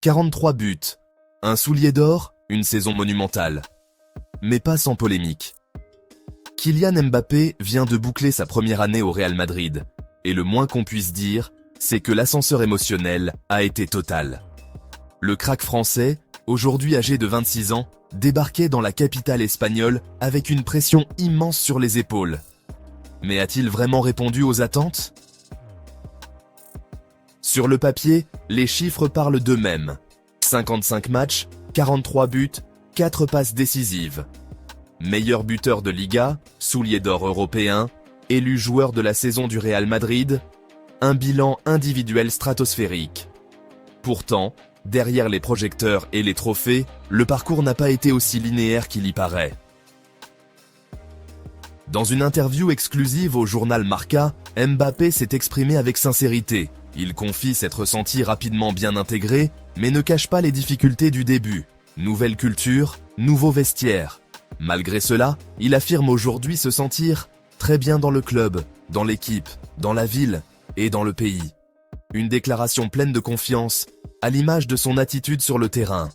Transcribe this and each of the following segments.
43 buts, un soulier d'or, une saison monumentale. Mais pas sans polémique. Kylian Mbappé vient de boucler sa première année au Real Madrid, et le moins qu'on puisse dire, c'est que l'ascenseur émotionnel a été total. Le crack français, aujourd'hui âgé de 26 ans, débarquait dans la capitale espagnole avec une pression immense sur les épaules. Mais a-t-il vraiment répondu aux attentes ? Sur le papier, les chiffres parlent d'eux-mêmes. 55 matchs, 43 buts, 4 passes décisives. Meilleur buteur de Liga, soulier d'or européen, élu joueur de la saison du Real Madrid, un bilan individuel stratosphérique. Pourtant, derrière les projecteurs et les trophées, le parcours n'a pas été aussi linéaire qu'il y paraît. Dans une interview exclusive au journal Marca, Mbappé s'est exprimé avec sincérité. Il confie s'être senti rapidement bien intégré, mais ne cache pas les difficultés du début. Nouvelle culture, nouveau vestiaire. Malgré cela, il affirme aujourd'hui se sentir très bien dans le club, dans l'équipe, dans la ville et dans le pays. Une déclaration pleine de confiance, à l'image de son attitude sur le terrain.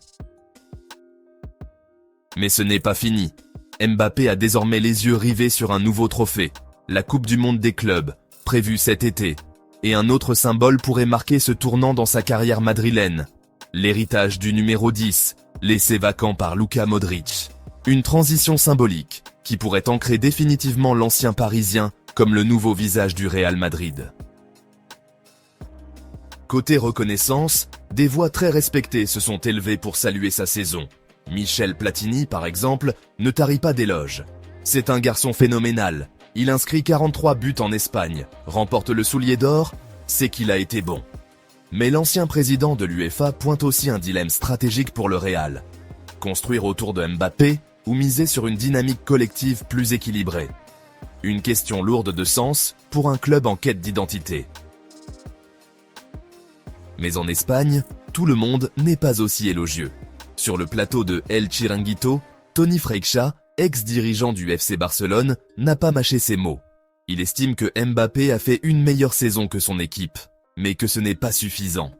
Mais ce n'est pas fini. Mbappé a désormais les yeux rivés sur un nouveau trophée, la Coupe du Monde des clubs, prévue cet été. Et un autre symbole pourrait marquer ce tournant dans sa carrière madrilène. L'héritage du numéro 10, laissé vacant par Luka Modric. Une transition symbolique, qui pourrait ancrer définitivement l'ancien Parisien comme le nouveau visage du Real Madrid. Côté reconnaissance, des voix très respectées se sont élevées pour saluer sa saison. Michel Platini, par exemple, ne tarit pas d'éloges. C'est un garçon phénoménal. Il inscrit 43 buts en Espagne, remporte le soulier d'or, c'est qu'il a été bon. Mais l'ancien président de l'UEFA pointe aussi un dilemme stratégique pour le Real. Construire autour de Mbappé ou miser sur une dynamique collective plus équilibrée. Une question lourde de sens pour un club en quête d'identité. Mais en Espagne, tout le monde n'est pas aussi élogieux. Sur le plateau de El Chiringuito, Toni Freixa, ex-dirigeant du FC Barcelone, n'a pas mâché ses mots. Il estime que Mbappé a fait une meilleure saison que son équipe, mais que ce n'est pas suffisant.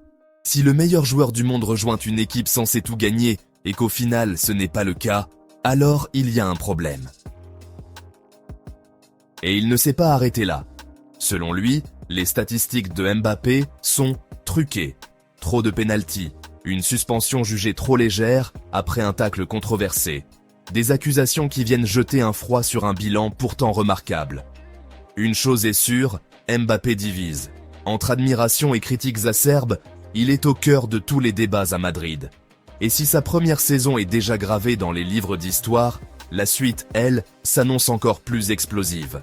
Si le meilleur joueur du monde rejoint une équipe censée tout gagner et qu'au final ce n'est pas le cas, alors il y a un problème. Et il ne s'est pas arrêté là. Selon lui, les statistiques de Mbappé sont truquées. Trop de pénaltys, une suspension jugée trop légère après un tacle controversé. Des accusations qui viennent jeter un froid sur un bilan pourtant remarquable. Une chose est sûre, Mbappé divise. Entre admiration et critiques acerbes, il est au cœur de tous les débats à Madrid. Et si sa première saison est déjà gravée dans les livres d'histoire, la suite, elle, s'annonce encore plus explosive.